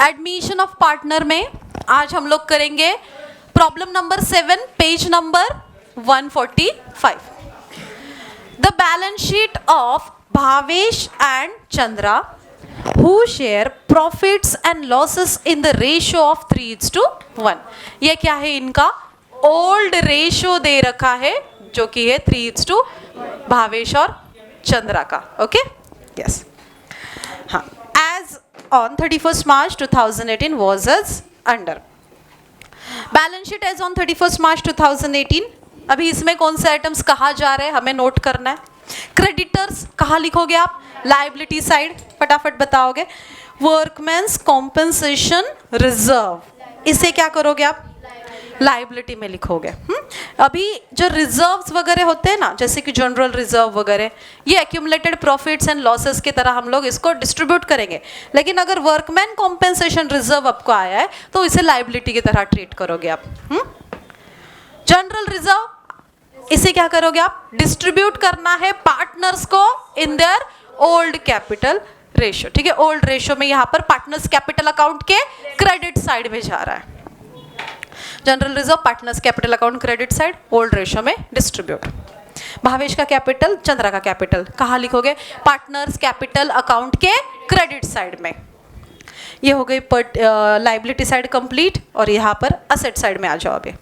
Admission of partner में आज हम लोग करेंगे problem number 7, page number 145. The balance sheet of Bhavesh and Chandra who share profits and losses in the ratio of 3:1. ये क्या है इनका ओल्ड रेशियो दे रखा है जो कि है 3:2 भावेश और चंद्रा का. ओके यस हाँ. As on 31st March 2018 was as under. Balance sheet as on 31st March 2018. अभी इसमें कौन से आइटम्स कहाँ जा रहे हैं हमें नोट करना है. क्रेडिटर्स कहाँ लिखोगे आप, लाइबिलिटी साइड, फटाफट बताओगे. वर्कमैन्स कॉम्पेंसेशन रिजर्व, इसे क्या करोगे आप, लाइबिलिटी में लिखोगे. अभी जो रिजर्व्स वगैरह होते हैं ना, जैसे कि जनरल रिजर्व वगैरह, ये एक्यूमुलेटेड प्रॉफिट्स एंड लॉसेस की तरह हम लोग इसको डिस्ट्रीब्यूट करेंगे. लेकिन अगर वर्कमैन कॉम्पेंसेशन रिजर्व आपको आया है तो इसे लाइबिलिटी की तरह ट्रीट करोगे आप. जनरल रिजर्व इसे क्या करोगे आप, डिस्ट्रीब्यूट करना है पार्टनर्स को इन देयर ओल्ड कैपिटल रेशियो. ठीक है, ओल्ड रेशियो में यहाँ पर पार्टनर्स कैपिटल अकाउंट के क्रेडिट साइड में जा रहा है. General reserve partners capital account credit side, old ratio में डिस्ट्रीब्यूट. भावेश का कैपिटल, चंद्रा का कैपिटल कहाँ लिखोगे, पार्टनर्स कैपिटल अकाउंट के क्रेडिट साइड में. ये हो गई लाइबिलिटी साइड कंप्लीट. और यहाँ पर असेट साइड में आ जाओ अभी.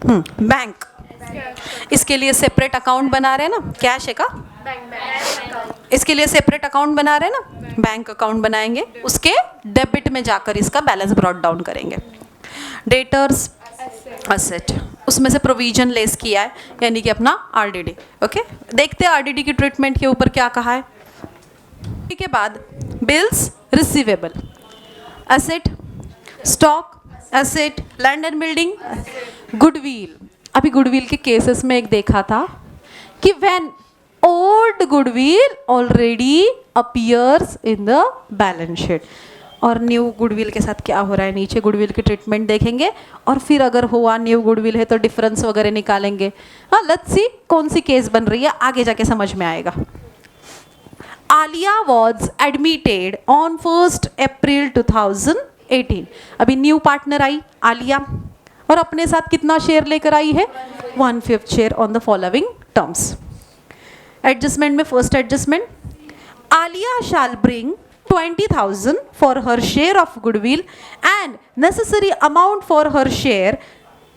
बैंक, इसके लिए सेपरेट अकाउंट बना रहे हैं ना, कैश है का, इसके लिए सेपरेट अकाउंट बना रहे हैं ना, बैंक अकाउंट बनाएंगे, उसके डेबिट में जाकर इसका बैलेंस ब्रॉट डाउन करेंगे. डेटर्स असेट, उसमें से प्रोविजन लेस किया है यानी कि अपना आरडीडी. ओके, देखते हैं आरडीडी की ट्रीटमेंट के ऊपर क्या कहा है. के बाद bills receivable, asset, stock asset, land and building, goodwill. अभी गुडविल के केसेस में एक देखा था कि when old goodwill already appears in the balance sheet, और न्यू गुडविल के साथ क्या हो रहा है, नीचे गुडविल की ट्रीटमेंट देखेंगे और फिर अगर हुआ न्यू गुडविल है तो डिफरेंस वगैरह निकालेंगे. हाँ, लेट्स सी कौन सी केस बन रही है, आगे जाके समझ में आएगा. Alia was admitted on 1st April 2018. अभी न्यू पार्टनर आई आलिया और अपने साथ कितना शेयर लेकर आई है, 1/5 share on the following terms. Adjustment में first adjustment, Alia shall bring 20,000 for her share of goodwill and necessary amount for her share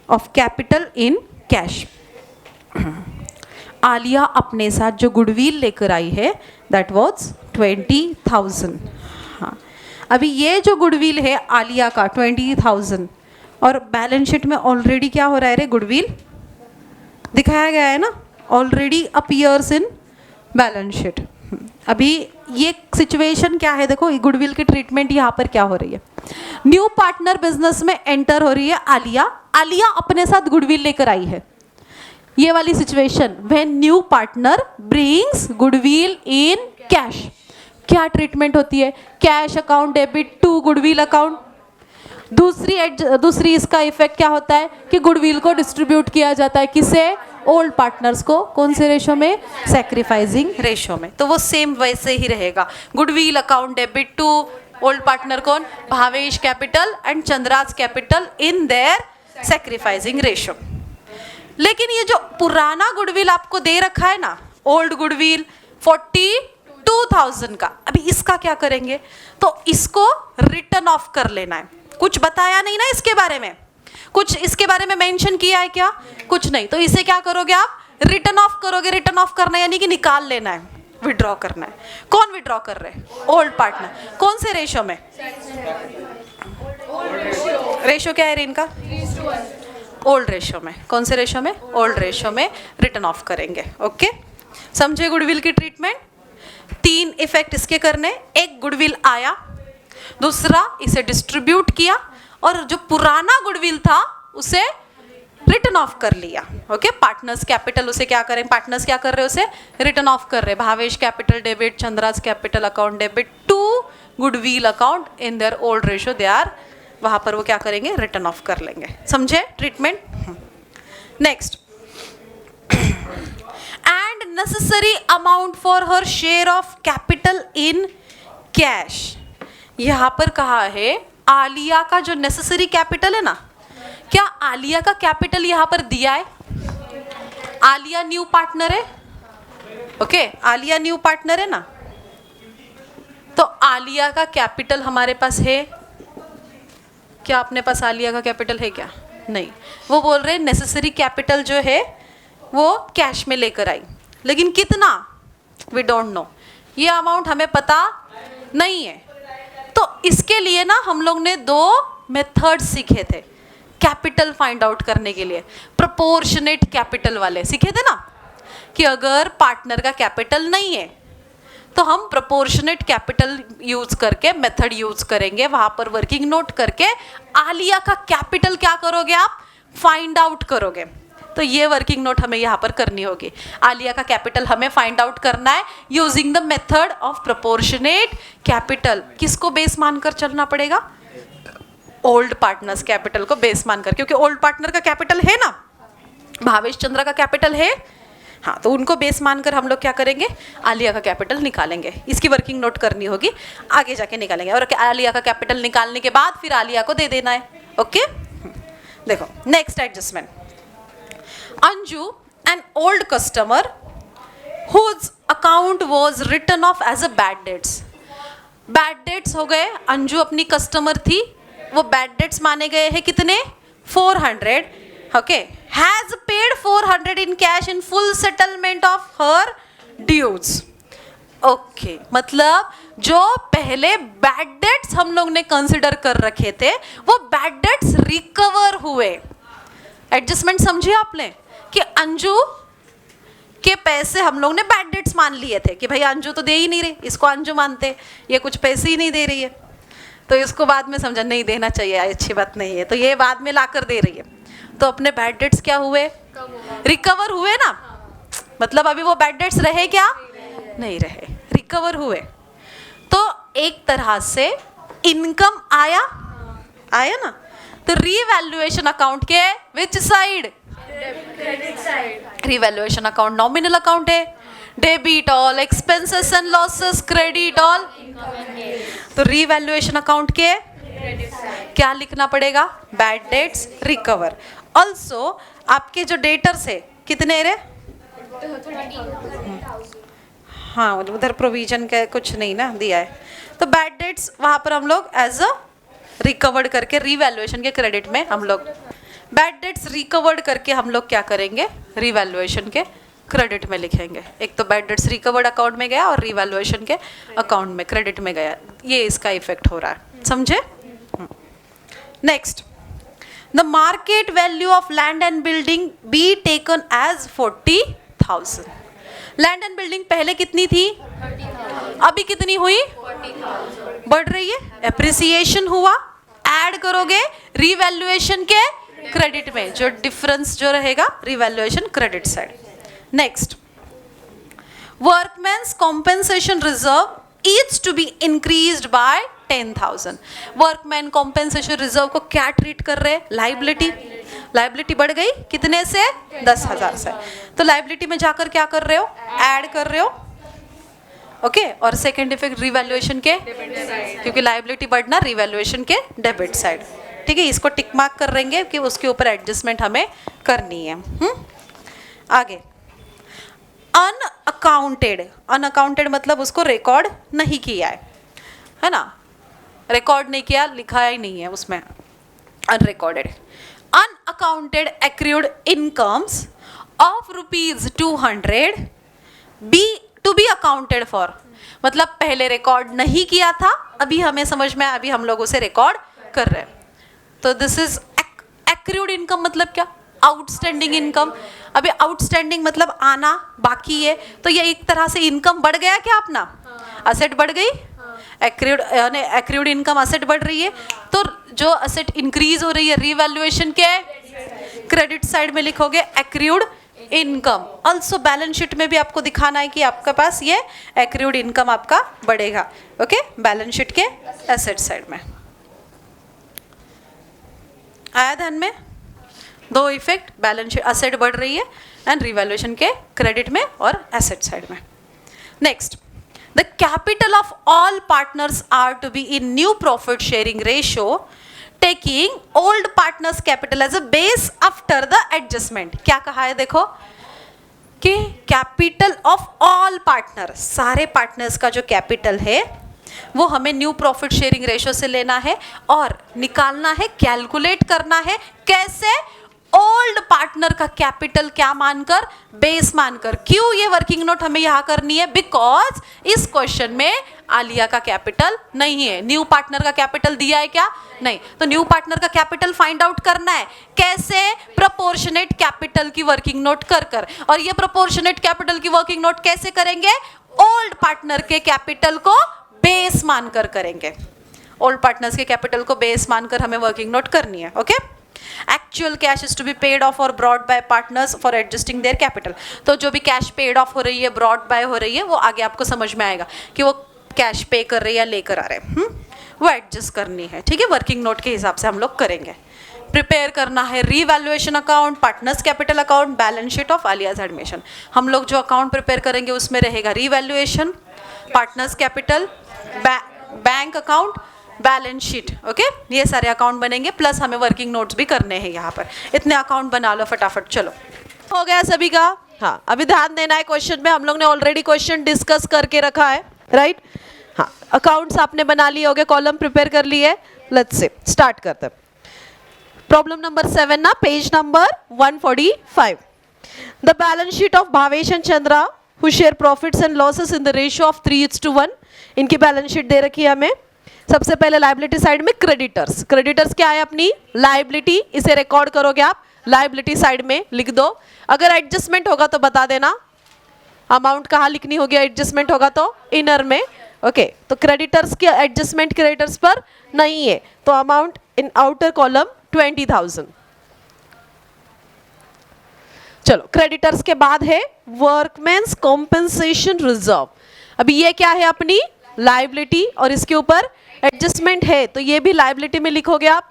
of capital in cash. Alia अपने साथ जो गुडविल लेकर आई है दैट वाज 20,000. हाँ, अभी ये जो गुडविल है आलिया का 20,000 और बैलेंस शीट में ऑलरेडी क्या हो रहा है रे, गुडविल दिखाया गया है ना, already appears in balance sheet. अभी ये सिचुएशन क्या है, देखो गुडविल की ट्रीटमेंट यहाँ पर क्या हो रही है. न्यू पार्टनर बिजनेस में एंटर हो रही है आलिया. आलिया अपने साथ गुडविल लेकर आई है. ये वाली situation when new partner brings goodwill in cash, क्या ट्रीटमेंट होती है, cash account debit to goodwill account. दूसरी इसका इफेक्ट क्या होता है कि गुडविल को डिस्ट्रीब्यूट किया जाता है किसे, ओल्ड पार्टनर्स को. कौन से रेशो में, सैक्रिफाइसिंग रेशो में. तो वो सेम वैसे ही रहेगा. Goodwill account debit to old partner कौन, Bhavesh capital and Chandra's capital in their sacrificing ratio. लेकिन ये जो पुराना गुडविल आपको दे रखा है ना, ओल्ड गुडविल 42,000 का, अभी इसका क्या करेंगे, तो इसको रिटर्न ऑफ कर लेना है. कुछ बताया नहीं ना इसके बारे में, कुछ इसके बारे में मेंशन किया है क्या, कुछ नहीं. तो इसे क्या करोगे आप, रिटर्न ऑफ करोगे. रिटर्न ऑफ करना यानी कि निकाल लेना है, विड्रॉ करना है. कौन विड्रॉ कर रहे हैं, ओल्ड पार्टनर. कौन से रेशो में, रेशो क्या है इनका, ओल्ड रेशो में. कौन से रेशो में, ओल्ड रेशो में रिटर्न ऑफ करेंगे. ओके, समझे गुडविल की ट्रीटमेंट. 3 इफेक्ट इसके करने, एक गुडविल आया, दूसरा इसे डिस्ट्रीब्यूट किया, और जो पुराना गुडविल था उसे रिटर्न ऑफ कर लिया. ओके, पार्टनर्स कैपिटल उसे क्या करें, पार्टनर्स क्या कर रहे हैं, उसे रिटर्न ऑफ कर रहे. Bhavesh capital debit, Chandra's capital account debit to goodwill account in their old ratio, they are, वहां पर वो क्या करेंगे, रिटर्न ऑफ कर लेंगे. समझे treatment. Next, and necessary amount for her share of capital in cash. यहाँ पर कहा है आलिया का जो नेसेसरी कैपिटल है ना, क्या आलिया का कैपिटल यहाँ पर दिया है? आलिया न्यू पार्टनर है, ओके, आलिया न्यू पार्टनर है ना, तो आलिया का कैपिटल हमारे पास है क्या? अपने पास आलिया का कैपिटल है क्या? नहीं। वो बोल रहे हैं नेसेसरी कैपिटल जो है वो कैश में लेकर आई, लेकिन कितना? वी डोंट नो, ये अमाउंट हमें पता नहीं है। तो इसके लिए ना हम लोग ने 2 मेथड सीखे थे कैपिटल फाइंड आउट करने के लिए। प्रोपोर्शनेट कैपिटल वाले सीखे थे ना, कि अगर पार्टनर का कैपिटल नहीं है तो हम प्रोपोर्शनेट कैपिटल यूज करके मेथड यूज करेंगे, वहां पर वर्किंग नोट करके आलिया का कैपिटल क्या करोगे आप? फाइंड आउट करोगे। तो ये वर्किंग नोट हमें यहाँ पर करनी होगी। आलिया का कैपिटल हमें फाइंड आउट करना है using the method of proportionate capital. किसको बेस मानकर चलना पड़ेगा? ओल्ड पार्टनर्स कैपिटल को बेस मानकर, क्योंकि ओल्ड पार्टनर का कैपिटल है ना, भावेश चंद्रा का कैपिटल है, हाँ, तो उनको बेस मानकर हम लोग क्या करेंगे? आलिया का कैपिटल निकालेंगे। इसकी वर्किंग नोट करनी होगी, आगे जाके निकालेंगे। और आलिया का कैपिटल निकालने के बाद फिर आलिया को दे देना है, ओके। देखो next adjustment. Anju an old customer whose account was written off as a bad debts। Bad debts हो गए, अंजू अपनी कस्टमर थी, वो बैड डेट्स माने गए हैं कितने? 400, okay. Has paid 400 in cash in full settlement of her dues, okay. मतलब जो पहले बैड डेट्स हम लोग ने कंसिडर कर रखे थे वो बैड डेट्स रिकवर हुए। एडजस्टमेंट समझिए आपने कि अंजू के पैसे हम लोग ने बैड डेट्स मान लिए थे कि भाई अंजू तो दे ही नहीं रही, इसको अंजू मानते, ये कुछ पैसे ही नहीं दे रही है, तो इसको बाद में समझा नहीं देना चाहिए, अच्छी बात नहीं है, तो ये बाद में लाकर दे रही है। तो अपने बैड डेट्स क्या हुए? रिकवर हुए ना, मतलब अभी वो बैड डेट्स रहे क्या? नहीं रहे, रिकवर हुए। तो एक तरह से इनकम आया ना। तो रीवैल्यूएशन अकाउंट के which side? Credit side. Revaluation account nominal account है, debit all expenses and losses, credit all. तो रीवैल्यूएशन अकाउंट के क्या लिखना पड़ेगा? Bad debts recover. ऑल्सो आपके जो डेटर्स है कितने रे? हाँ, उधर प्रोविजन का कुछ नहीं ना दिया है, तो बैड डेट्स वहाँ पर हम लोग एज अ रिकवर्ड करके रीवैल्यूएशन के क्रेडिट में हम लोग बैड डेट्स रिकवर्ड करके हम लोग क्या करेंगे? रीवैल्यूएशन के क्रेडिट में लिखेंगे। एक तो बैड डेट्स रिकवर्ड अकाउंट में गया और रीवैल्यूएशन के अकाउंट में क्रेडिट में गया, ये इसका इफेक्ट हो रहा है, समझे? Next, the market value of land and building be taken as 40,000। Land and building पहले कितनी थी? 30,000। अभी कितनी हुई? 40,000। बढ़ रही है, एप्रिसिएशन हुआ, ऐड करोगे रीवैल्यूएशन के क्रेडिट में, जो डिफरेंस जो रहेगा revaluation credit side. Next, workman's compensation reserve is to be increased by 10,000। Workman compensation reserve को क्या ट्रीट कर रहे हैं? लाइबिलिटी। लाइबिलिटी बढ़ गई कितने से? 10,000 से। तो लाइबिलिटी में जाकर क्या कर रहे हो? ऐड कर रहे हो, ओके। और सेकेंड इफेक्ट रिवैल्यूएशन के, क्योंकि लाइबिलिटी बढ़ना रिवैल्यूएशन के डेबिट साइड, ठीक है। इसको टिक मार्क कर रहेंगे कि उसके ऊपर एडजस्टमेंट हमें करनी है। आगे, अनअकाउंटेड। अनअकाउंटेड मतलब उसको रिकॉर्ड नहीं किया है ना, रिकॉर्ड नहीं किया, लिखा ही नहीं है उसमें, unrecorded. Unaccounted accrued incomes of ₹200 to be accounted for, मतलब पहले रिकॉर्ड नहीं किया था, अभी हमें समझ में, अभी हम लोग उसे रिकॉर्ड कर रहे हैं। तो दिस इज एक्रूड इनकम, मतलब क्या? Outstanding income. अभी आउटस्टैंडिंग मतलब आना बाकी है, तो ये एक तरह से इनकम बढ़ गया क्या अपना? असेट बढ़ गई, एक्रूड यानी एक्रूड इनकम असेट बढ़ रही है, तो जो असेट इंक्रीज हो रही है रिवैल्यूएशन के क्रेडिट साइड में लिखोगे accrued income. Also balance sheet में भी आपको दिखाना है कि आपके पास ये एक्रूड इनकम आपका बढ़ेगा, ओके, बैलेंस शीट के एसेट साइड में। आया ध्यान में? 2 इफेक्ट, बैलेंस शीट असेट बढ़ रही है एंड रिवैल्यूएशन के क्रेडिट में और एसेट साइड में। Next, The capital of all partners are to be in new profit sharing ratio, taking old partners capital as a base after the adjustment. क्या कहा है देखो कि कैपिटल ऑफ ऑल पार्टनर, सारे partners का जो capital है वो हमें न्यू प्रॉफिट शेयरिंग रेशो से लेना है और निकालना है, कैलकुलेट करना है। कैसे? ओल्ड पार्टनर का कैपिटल क्या मानकर? बेस मानकर। क्यों ये वर्किंग नोट हमें यहाँ करनी है? बिकॉज इस क्वेश्चन में आलिया का कैपिटल नहीं है। न्यू पार्टनर का कैपिटल दिया है क्या? नहीं। तो न्यू पार्टनर का कैपिटल फाइंड आउट करना है। कैसे? प्रोपोर्शनेट कैपिटल की वर्किंग नोट कर। और ये प्रोपोर्शनेट कैपिटल की वर्किंग नोट कैसे करेंगे? ओल्ड पार्टनर के कैपिटल को बेस मानकर करेंगे। ओल्ड पार्टनर्स के कैपिटल को बेस मानकर हमें वर्किंग नोट करनी है। Okay. Actual cash is to be paid off और brought by partners for adjusting their capital. तो जो भी कैश पेड ऑफ हो रही है, ब्रॉड बाय हो रही है, वो आगे आपको समझ में आएगा कि वो कैश पे कर रहे हैं या लेकर आ रहे हैं। वो एडजस्ट करनी है। ठीक है, वर्किंग नोट के हिसाब से हम लोग करेंगे। प्रिपेयर करना है revaluation account, partners capital account, balance sheet of Alia's admission. हम लोग जो अकाउंट प्रिपेयर करेंगे उसमें रहेगा revaluation, partners capital, bank account, balance sheet. Okay, ये सारे अकाउंट बनेंगे, प्लस हमें वर्किंग नोट्स भी करने हैं यहाँ पर। इतने अकाउंट बना लो फटाफट। चलो, हो गया सभी का? हाँ, अभी ध्यान देना है क्वेश्चन में। हम लोग ने ऑलरेडी क्वेश्चन डिस्कस करके रखा है, राइट? हाँ, अकाउंट्स आपने बना लिए होंगे, कॉलम प्रिपेयर कर लिए। लेट्स से स्टार्ट करते हैं। प्रॉब्लम नंबर 7 ना, page number 145। The balance sheet of Bhavesh and Chandra who share profits and losses in the ratio of 3:1। इनकी बैलेंस शीट दे रखी है हमें। सबसे पहले लाइबिलिटी साइड में क्रेडिटर्स। क्रेडिटर्स क्या है? अपनी लाइबिलिटी। इसे रिकॉर्ड करोगे आप, लाइबिलिटी साइड में लिख दो। अगर एडजस्टमेंट होगा तो बता देना, अमाउंट कहाँ लिखनी होगी? एडजस्टमेंट होगा तो इनर में। ओके, तो क्रेडिटर्स की एडजस्टमेंट क्रेडिटर्स पर नहीं है, तो अमाउंट इन आउटर कॉलम 20,000। चलो, क्रेडिटर्स के बाद है वर्कमैन्स कॉम्पेंसेशन रिजर्व। अभी ये क्या है? अपनी लाइबिलिटी, और इसके ऊपर एडजस्टमेंट है, तो ये भी लाइबिलिटी में लिखोगे आप।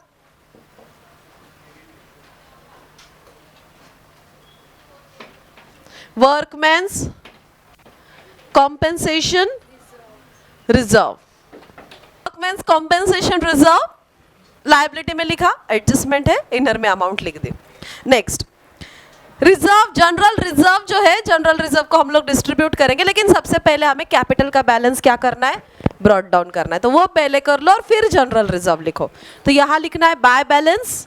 Workman's compensation reserve, workman's compensation reserve liability में लिखा, एडजस्टमेंट है, इनर में अमाउंट लिख दी। नेक्स्ट, रिजर्व, जनरल रिजर्व जो है, जनरल रिजर्व को हम लोग डिस्ट्रीब्यूट करेंगे, लेकिन सबसे पहले हमें कैपिटल का बैलेंस क्या करना है? ब्रॉट डाउन करना है। तो वो पहले कर लो और फिर जनरल रिजर्व लिखो। तो यहां लिखना है by balance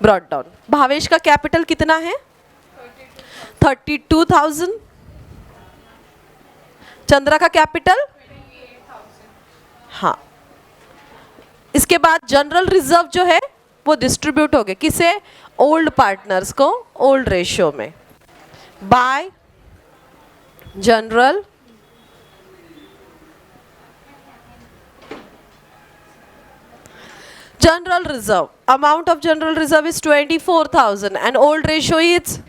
brought down. Bhavesh का कैपिटल कितना है? 32,000। चंद्रा का कैपिटल? हाँ। इसके बाद जनरल रिजर्व जो है वो डिस्ट्रीब्यूट हो गए किसे? ओल्ड पार्टनर्स को, ओल्ड रेशियो में, bye general general reserve. Amount of general reserve is 24,000 and old ratio is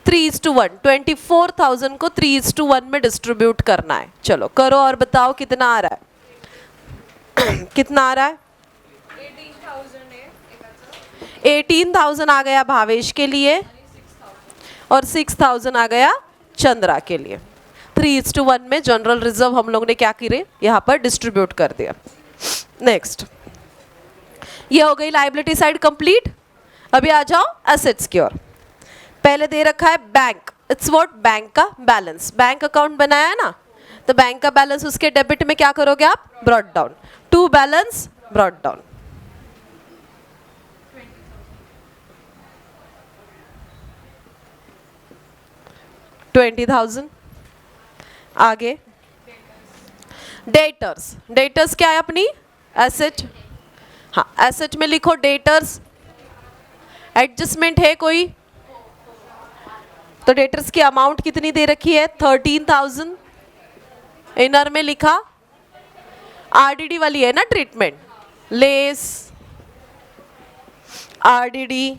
3:1। 24,000 को 3:1 में डिस्ट्रीब्यूट करना है। चलो करो और बताओ कितना आ रहा है? कितना आ रहा है? 18,000 आ गया भावेश के लिए और 6,000 आ गया चंद्रा के लिए। 3:1 में जनरल रिजर्व हम लोग ने क्या करे? यहाँ पर डिस्ट्रीब्यूट कर दिया। नेक्स्ट, ये हो गई लाइबिलिटी साइड कंप्लीट। अभी आ जाओ एसेट्स की ओर। पहले दे रखा है बैंक, इट्स व्हाट? बैंक का बैलेंस। बैंक अकाउंट बनाया है ना, तो बैंक का बैलेंस उसके डेबिट में क्या करोगे आप? Brought down. To balance brought down. $20,000। आगे डेटर्स। डेटर्स क्या है? अपनी एसेट। हाँ, एसेट में लिखो डेटर्स। एडजस्टमेंट है कोई? तो डेटर्स की अमाउंट कितनी दे रखी है? 13,000। इनर में लिखा, आरडीडी वाली है ना ट्रीटमेंट, लेस आरडीडी,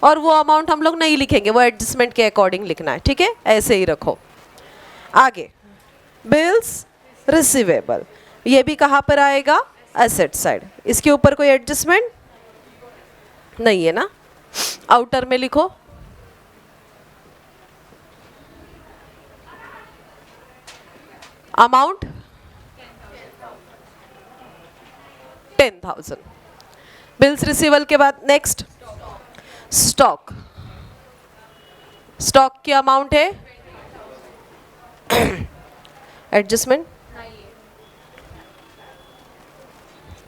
और वो अमाउंट हम लोग नहीं लिखेंगे, वो एडजस्टमेंट के अकॉर्डिंग लिखना है। ठीक है, ऐसे ही रखो। आगे बिल्स रिसीवेबल, ये भी कहाँ पर आएगा? Asset side. इसके ऊपर कोई एडजस्टमेंट नहीं है ना, आउटर में लिखो। अमाउंट 10,000। बिल्स रिसीवल के बाद नेक्स्ट स्टॉक। स्टॉक की अमाउंट है एडजस्टमेंट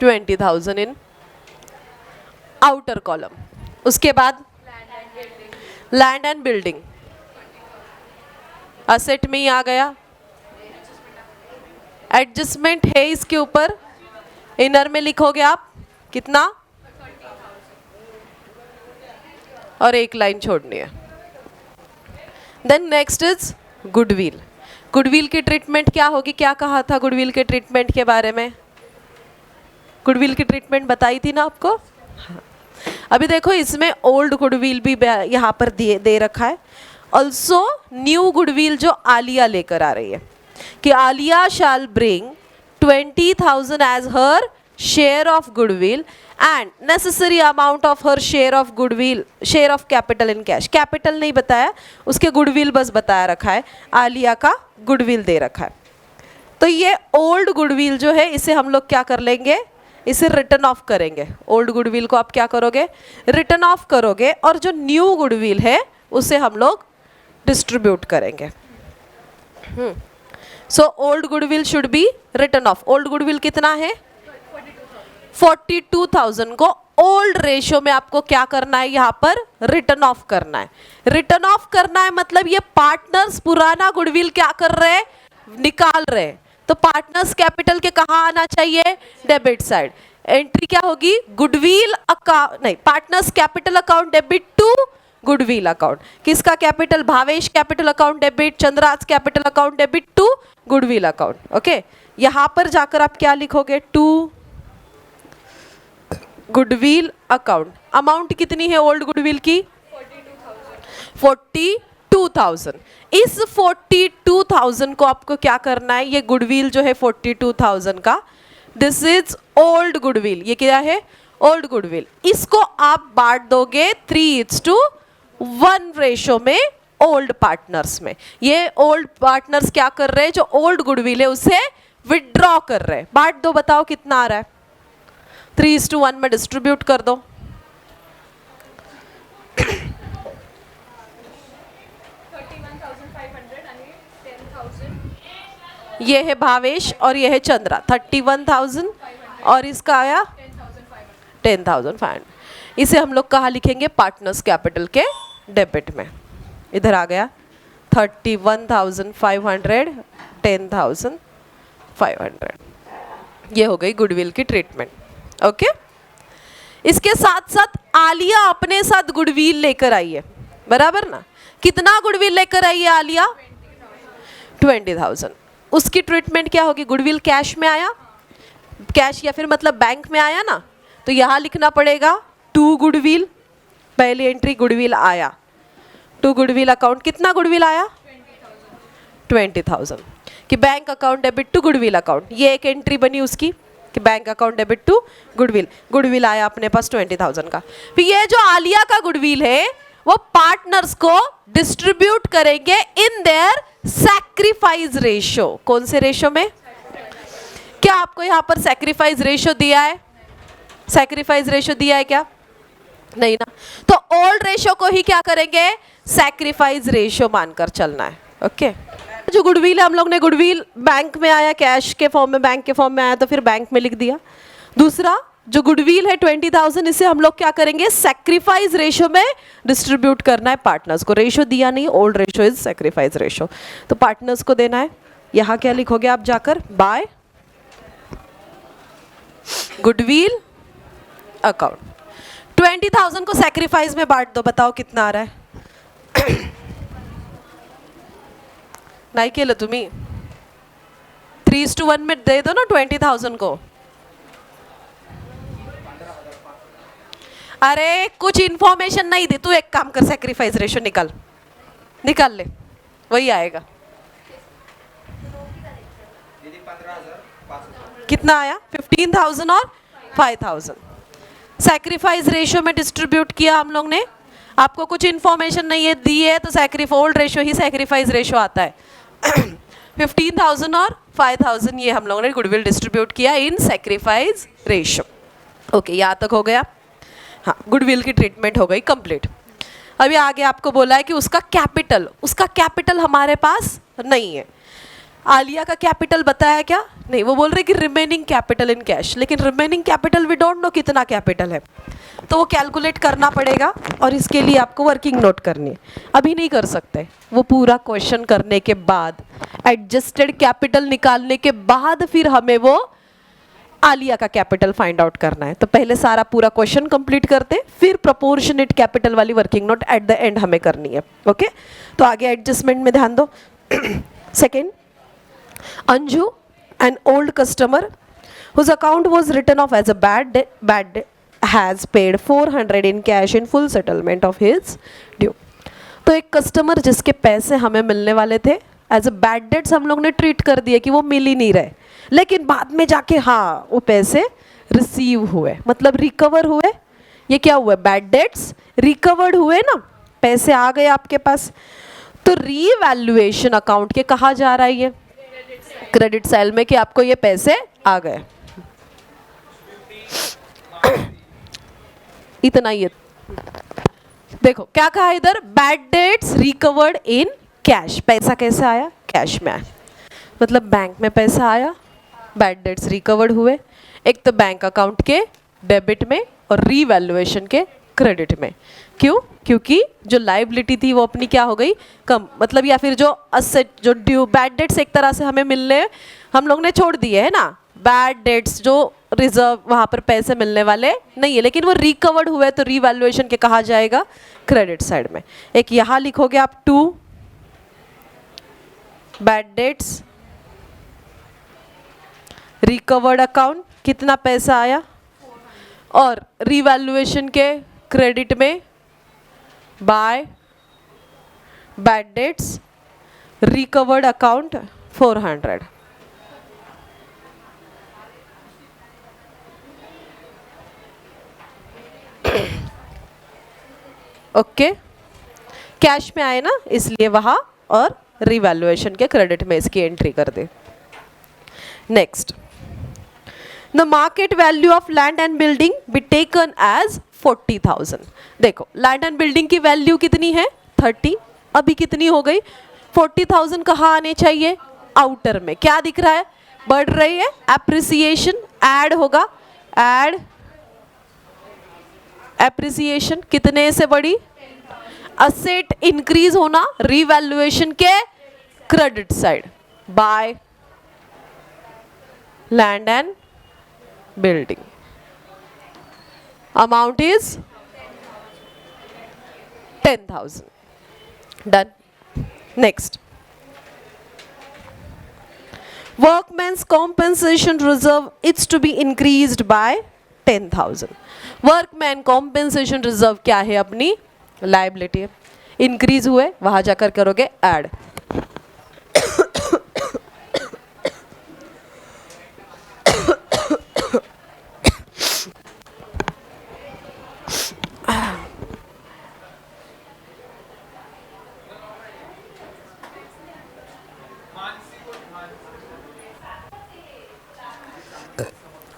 20,000 इन आउटर कॉलम। उसके बाद लैंड एंड बिल्डिंग असेट में ही आ गया। एडजस्टमेंट है इसके ऊपर, इनर में लिखोगे आप कितना, और एक लाइन छोड़नी है। Then next is goodwill. Goodwill की ट्रीटमेंट क्या होगी, क्या कहा था गुडविल के ट्रीटमेंट के बारे में, गुडविल की ट्रीटमेंट बताई थी ना आपको। हाँ। अभी देखो इसमें ओल्ड गुडविल भी यहाँ पर दे रखा है। ऑल्सो न्यू गुडविल जो आलिया लेकर आ रही है कि Alia shall bring 20,000 as her share of goodwill and necessary amount of her share of goodwill, share of capital in cash. Capital नहीं बताया, उसके गुडविल बस बताया रखा है, आलिया का गुडविल दे रखा है। तो ये ओल्ड गुडविल जो है इसे हम लोग क्या कर लेंगे, इसे रिटर्न ऑफ करेंगे। ओल्ड गुडविल को आप क्या करोगे, रिटर्न ऑफ करोगे, और जो न्यू गुडविल है उसे हम लोग डिस्ट्रीब्यूट करेंगे। So old goodwill should be return of. Old goodwill कितना है 42,000 को ओल्ड रेशियो में आपको क्या करना है, यहाँ पर रिटर्न ऑफ करना है। रिटर्न ऑफ करना है मतलब ये पार्टनर्स पुराना गुडविल क्या कर रहे हैं, निकाल रहे हैं। तो पार्टनर्स कैपिटल के कहाँ आना चाहिए, डेबिट साइड। एंट्री क्या होगी, गुडविल अकाउंट नहीं, partners capital account debit to goodwill account. किसका capital, Bhavesh capital account debit, Chandra's capital account debit to goodwill account. Okay, यहां पर जाकर आप क्या लिखोगे, टू गुडविल अकाउंट। अमाउंट कितनी है ओल्ड गुडविल की, 42,000। इस 42,000 को आपको क्या करना है, ये गुडविल जो है 42,000 का, दिस इज ओल्ड गुडविल। ये क्या है, ओल्ड गुडविल। इसको आप बांट दोगे 3:1 रेशो में ओल्ड पार्टनर्स में। ये ओल्ड पार्टनर्स क्या कर रहे हैं, जो ओल्ड गुडविल है उसे विड्रॉ कर रहे हैं। बांट दो, बताओ कितना आ रहा है, 3:1 में डिस्ट्रीब्यूट कर दो। ये है भावेश और ये है चंद्रा, 31,000 और इसका आया 10,500। इसे हम लोग कहाँ लिखेंगे, पार्टनर्स कैपिटल के डेबिट में। इधर आ गया 31,500, 10,500। ये हो गई गुडविल की ट्रीटमेंट। ओके, इसके साथ साथ आलिया अपने साथ गुडविल लेकर आई है, बराबर ना। कितना गुडविल लेकर आई है आलिया, 20,000। उसकी ट्रीटमेंट क्या होगी, गुडविल कैश में आया, कैश या फिर मतलब बैंक में आया ना, तो यहाँ लिखना पड़ेगा टू गुडविल। पहली एंट्री गुडविल आया, टू गुडविल अकाउंट। कितना गुडविल आया, 20,000 कि bank account debit to goodwill account. ये एक एंट्री बनी उसकी कि bank account debit to goodwill. Goodwill आया अपने पास 20,000 का। फिर ये जो आलिया का गुडविल है वो पार्टनर्स को डिस्ट्रीब्यूट करेंगे इन देयर सैक्रिफाइस रेशियो। कौन से रेशियो में, क्या आपको यहाँ पर सैक्रिफाइस रेशियो दिया है, सैक्रिफाइस रेशियो दिया है क्या, नहीं ना। तो ओल्ड रेशियो को ही क्या करेंगे, सैक्रिफाइस रेशियो मानकर चलना है। ओके, जो गुडविल है हम लोग ने, गुडविल बैंक में आया कैश के फॉर्म में, बैंक के फॉर्म में आया तो फिर बैंक में लिख दिया। दूसरा जो गुडविल है 20,000, इसे हम लोग क्या करेंगे, सैक्रिफाइस रेशियो में डिस्ट्रीब्यूट करना है पार्टनर्स को। रेशियो दिया नहीं, old ratio is sacrifice ratio, तो पार्टनर्स को देना है। यहाँ क्या लिखोगे आप जाकर, बाय गुडविल अकाउंट। 20,000 को सैक्रिफाइस में बांट दो, बताओ कितना आ रहा है। नहीं केलं तुम्ही 3:1 में दे दो ना 20,000 को। अरे कुछ इंफॉर्मेशन नहीं दी, तू एक काम कर, सैक्रिफाइस रेशियो निकाल ले, वही आएगा। कितना आया, 15,000 और 5,000। सैक्रिफाइस रेशियो में डिस्ट्रीब्यूट किया हम लोग ने। आपको कुछ इंफॉर्मेशन नहीं है दी है तो ओल्ड रेशियो ही सैक्रिफाइस रेशियो आता है। 15,000 और 5,000 ये हम लोगों ने गुडविल डिस्ट्रीब्यूट किया इन सेक्रीफाइस रेशियो। ओके, यहाँ तक हो गया। हाँ, गुडविल की ट्रीटमेंट हो गई कंप्लीट। अभी आगे आपको बोला है कि उसका कैपिटल हमारे पास नहीं है। आलिया का कैपिटल बताया क्या? नहीं, वो बोल रहे कि रिमेनिंग कैपिटल इन कैश, लेकिन remaining capital V don't know कितना कैपिटल है, तो वो कैलकुलेट करना पड़ेगा और इसके लिए आपको वर्किंग नोट करनी है। अभी नहीं कर सकते, वो पूरा क्वेश्चन करने के बाद, एडजस्टेड कैपिटल निकालने के बाद फिर हमें वो आलिया का कैपिटल फाइंड आउट करना है। तो पहले सारा पूरा क्वेश्चन कंप्लीट करते, फिर प्रोपोर्शनेट कैपिटल वाली working note at the end हमें करनी है। ओके, तो आगे एडजस्टमेंट में ध्यान दो। Second, Anju, an old customer whose account was written off as a bad debt, has paid 400 in cash in full settlement of his due. तो एक कस्टमर जिसके पैसे हमें मिलने वाले थे एज अ बैड डेट्स हम लोग ने ट्रीट कर दिया कि वो मिल ही नहीं रहे, लेकिन बाद में जाके हाँ वो पैसे रिसीव हुए, मतलब रिकवर हुए। ये क्या हुआ? बैड डेट्स रिकवर्ड हुए ना, पैसे आ गए आपके पास। तो रीवैल्यूएशन अकाउंट के कहा जा रहा है ये क्रेडिट साइड में कि आपको ये पैसे आ गए। इतना ही है। देखो क्या कहा इधर, bad debts recovered in cash. पैसा कैसे आया? कैश में आया, मतलब बैंक में पैसा आया, बैड डेट्स रिकवर्ड हुए। एक तो बैंक अकाउंट के डेबिट में और रीवैल्यूएशन के क्रेडिट में। क्यों? क्योंकि जो लाइबिलिटी थी वो अपनी क्या हो गई? कम, मतलब या फिर जो असेट जो ड्यू बैड डेट्स एक तरह से हमें मिलने हम लोग ने छोड़ दिए है ना, बैड डेट्स जो रिजर्व वहाँ पर पैसे मिलने वाले नहीं है, लेकिन वो रिकवर्ड हुए तो रीवैल्यूएशन के कहा जाएगा क्रेडिट साइड में। एक यहाँ लिखोगे आप 2 बैड डेट्स रिकवर्ड अकाउंट, कितना पैसा आया, और रीवैल्यूएशन के क्रेडिट में by bad debts recovered account 400। Okay, cash में आए ना इसलिए वहां, और रिवैल्यूएशन के क्रेडिट में इसकी एंट्री कर दे। Next, the market value of land and building be taken as 40,000। देखो लैंड एंड बिल्डिंग की वैल्यू कितनी है? 30। अभी कितनी हो गई? 40,000 कहाँ आने चाहिए? आउटर में। क्या दिख रहा है? बढ़ रही है, एप्रिसिएशन ऐड होगा, ऐड एप्रिसिएशन कितने से बढ़ी? असेट इंक्रीज होना, रीवैल्यूएशन के credit side by land and building. Amount is 10,000. Done. Next. Workman's compensation reserve is to be increased by 10,000. Workman compensation reserve क्या है? अपनी liability है, increase हुए, वहाँ जाकर करोगे add।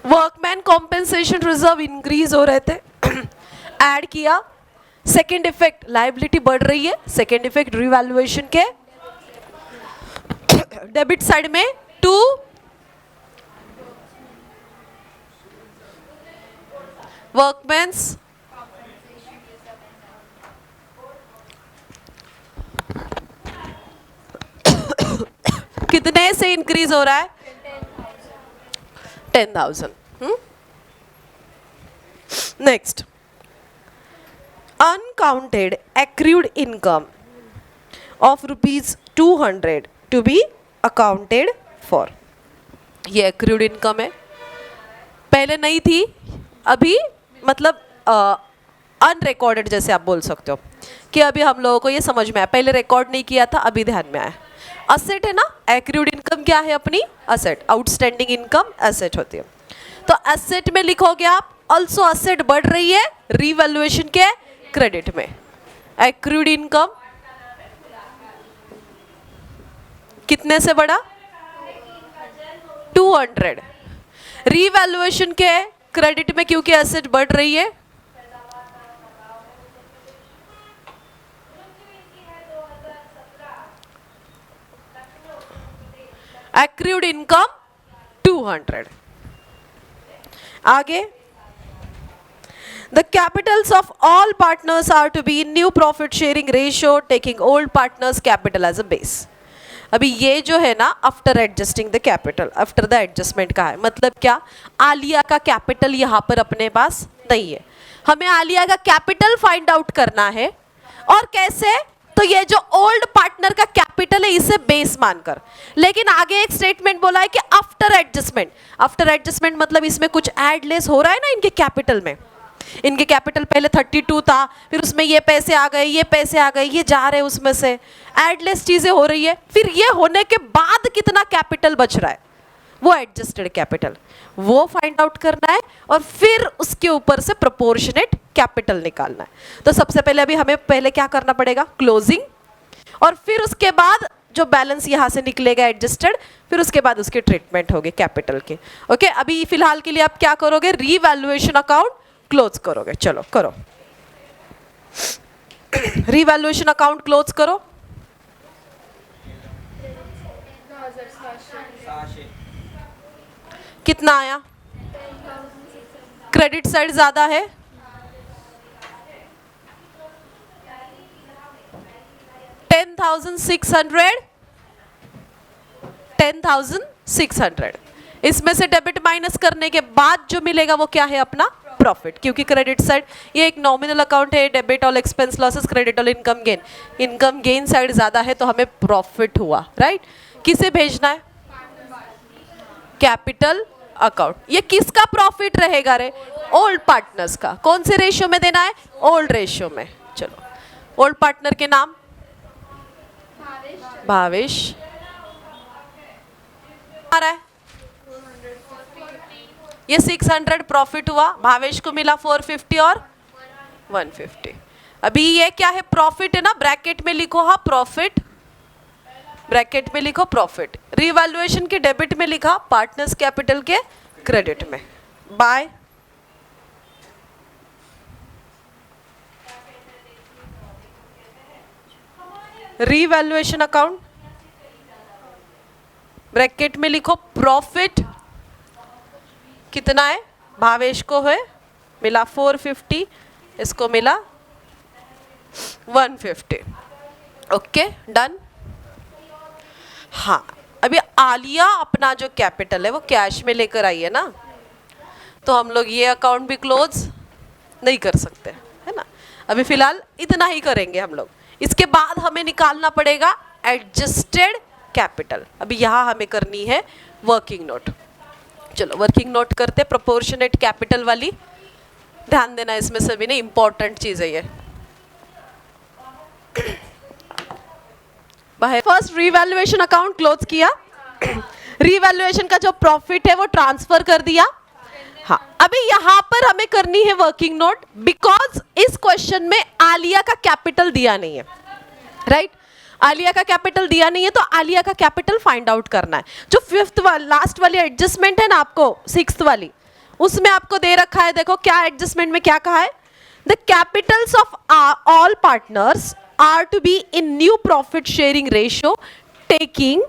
Workman compensation reserve increase हो रहे थे, ऐड किया। सेकेंड इफेक्ट, लाइबिलिटी बढ़ रही है। सेकेंड इफेक्ट, रिवैल्यूएशन के डेबिट साइड में 2 वर्कमैन्स कितने से इंक्रीज हो रहा है? 10,000। Next, uncounted accrued income of ₹200 to be accounted for। ये accrued income है, पहले नहीं थी, अभी मतलब अनरिकॉर्डेड जैसे आप बोल सकते हो कि अभी हम लोगों को ये समझ में आया, पहले रिकॉर्ड नहीं किया था, अभी ध्यान में आया। असेट है ना, एक्रूड इनकम क्या है अपनी? असेट। आउटस्टैंडिंग इनकम एसेट होती है। तो एसेट में लिखोगे आप, ऑल्सो असेट बढ़ रही है रीवैल्यूएशन के क्रेडिट में। एक्रूड इनकम कितने से बढ़ा? 200। रीवैल्यूएशन के क्रेडिट में क्योंकि एसेट बढ़ रही है, एक्रूड इनकम 200। आगे, the capitals of all partners are to be new profit sharing ratio taking old partners capital as a base। अभी ये जो है ना after adjusting the capital, after the adjustment का है, मतलब क्या, आलिया का कैपिटल यहाँ पर अपने पास नहीं है, हमें आलिया का कैपिटल फाइंड आउट करना है। और कैसे? तो ये जो ओल्ड पार्टनर का कैपिटल है इसे बेस मानकर, लेकिन आगे एक स्टेटमेंट बोला है कि आफ्टर एडजस्टमेंट। आफ्टर एडजस्टमेंट मतलब इसमें कुछ एड लेस हो रहा है ना इनके कैपिटल में। इनके कैपिटल पहले 32 था, फिर उसमें ये पैसे आ गए, ये पैसे आ गए, ये जा रहे उसमें से, एडलेस चीजें हो रही है। फिर ये होने के बाद कितना कैपिटल बच रहा है, वो एडजस्टेड कैपिटल, वो फाइंड आउट करना है और फिर उसके ऊपर से प्रोपोर्शनेट कैपिटल निकालना है। तो सबसे पहले अभी हमें पहले क्या करना पड़ेगा, क्लोजिंग, और फिर उसके बाद जो बैलेंस यहाँ से निकलेगा एडजस्टेड, फिर उसके बाद उसकी ट्रीटमेंट होगी कैपिटल के। ओके, अभी फिलहाल के लिए आप क्या करोगे, रीवैल्यूएशन अकाउंट क्लोज करोगे। चलो करो, रीवैल्यूएशन अकाउंट क्लोज करो। कितना आया? क्रेडिट साइड ज्यादा है, 10,600, 10,600। इसमें से डेबिट माइनस करने के बाद जो मिलेगा वो क्या है, अपना प्रॉफिट, क्योंकि क्रेडिट साइड ये एक नॉमिनल अकाउंट है, debit all expense losses, credit all income gain. Income gain side ज्यादा है तो हमें प्रॉफिट हुआ, राइट। किसे भेजना है? Capital account. ये किसका प्रॉफिट रहेगा रे? ओल्ड पार्टनर्स का। कौन से रेशियो में देना है? ओल्ड रेशियो में। चलो, ओल्ड पार्टनर के नाम भावेश आ रहा है, ये 600 प्रॉफिट हुआ, भावेश को मिला 450 और 150। अभी ये क्या है, प्रॉफिट है ना, ब्रैकेट में लिखो हाँ प्रॉफिट, ब्रैकेट में लिखो प्रॉफिट। रीवैल्यूएशन के डेबिट में लिखा, पार्टनर्स कैपिटल के क्रेडिट में, बाय। रीवैल्यूएशन अकाउंट ब्रैकेट में लिखो प्रॉफिट, कितना है, भावेश को है मिला 450, इसको मिला 150। Okay done. हाँ, अभी आलिया अपना जो कैपिटल है वो कैश में लेकर आई है ना, तो हम लोग ये अकाउंट भी क्लोज नहीं कर सकते, है ना। अभी फिलहाल इतना ही करेंगे हम लोग, इसके बाद हमें निकालना पड़ेगा एडजस्टेड कैपिटल। अभी यहाँ हमें करनी है वर्किंग नोट। चलो वर्किंग नोट करते, प्रोपोर्शनेट कैपिटल वाली, ध्यान देना इसमें सभी ने, इंपॉर्टेंट चीज है ये। फर्स्ट रीवैल्यूएशन अकाउंट क्लोज किया, रीवैल्यूएशन का जो प्रॉफिट है वो ट्रांसफर कर दिया। हाँ, अभी यहाँ पर हमें करनी है वर्किंग नोट, बिकॉज इस क्वेश्चन में आलिया का कैपिटल दिया नहीं है, राइट। आलिया का कैपिटल दिया नहीं है तो आलिया का कैपिटल फाइंड आउट करना है। जो फिफ्थ वाली लास्ट वाली एडजस्टमेंट है ना आपको, सिक्स्थ वाली, उसमें आपको दे रखा है, देखो क्या एडजस्टमेंट में क्या कहा है, the capitals of all partners are to be in new profit sharing ratio taking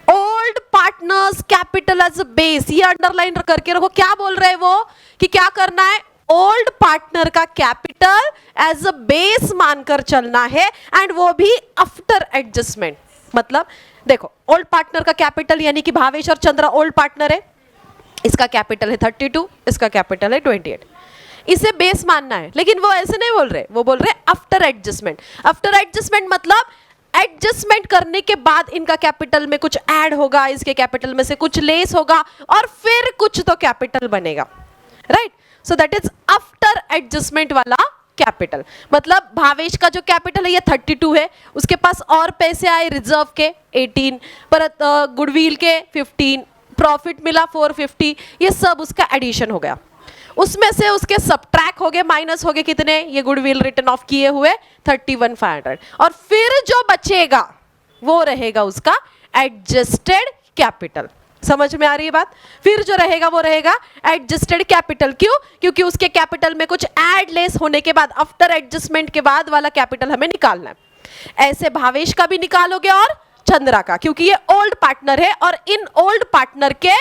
old partners capital as a base. ये अंडरलाइन करके रखो, क्या बोल रहे हैं वो, कि क्या करना है, ओल्ड पार्टनर का कैपिटल एज अ बेस मानकर चलना है, एंड वो भी आफ्टर एडजस्टमेंट। मतलब देखो, ओल्ड पार्टनर का कैपिटल यानी कि भावेश और चंद्रा ओल्ड पार्टनर है, इसका कैपिटल है 32, इसका कैपिटल है 28, इसे बेस मानना है। लेकिन वो ऐसे नहीं बोल रहे, वो बोल रहे आफ्टर एडजस्टमेंट। आफ्टर एडजस्टमेंट मतलब एडजस्टमेंट करने के बाद इनका कैपिटल में कुछ ऐड होगा, इसके कैपिटल में से कुछ लेस होगा, और फिर कुछ तो कैपिटल बनेगा, right. So that is after adjustment वाला कैपिटल। मतलब भावेश का जो कैपिटल है ये 32 है, उसके पास और पैसे आए रिजर्व के 18, पर गुडविल के 15, प्रॉफिट मिला 450, ये सब उसका एडिशन हो गया। उसमें से उसके सबट्रैक हो गए, माइनस हो गए कितने, ये गुडविल रिटर्न ऑफ किए हुए 31,500, और फिर जो बचेगा वो रहेगा उसका एडजस्टेड कैपिटल। समझ में आ रही है बात? फिर जो रहेगा वो रहेगा एडजस्टेड कैपिटल। क्यों? क्योंकि उसके कैपिटल में कुछ ऐड लेस होने के बाद, आफ्टर एडजस्टमेंट के बाद वाला कैपिटल हमें निकालना है। ऐसे भावेश का भी निकालोगे और चंद्रा का, क्योंकि ये ओल्ड पार्टनर है और इन ओल्ड पार्टनर के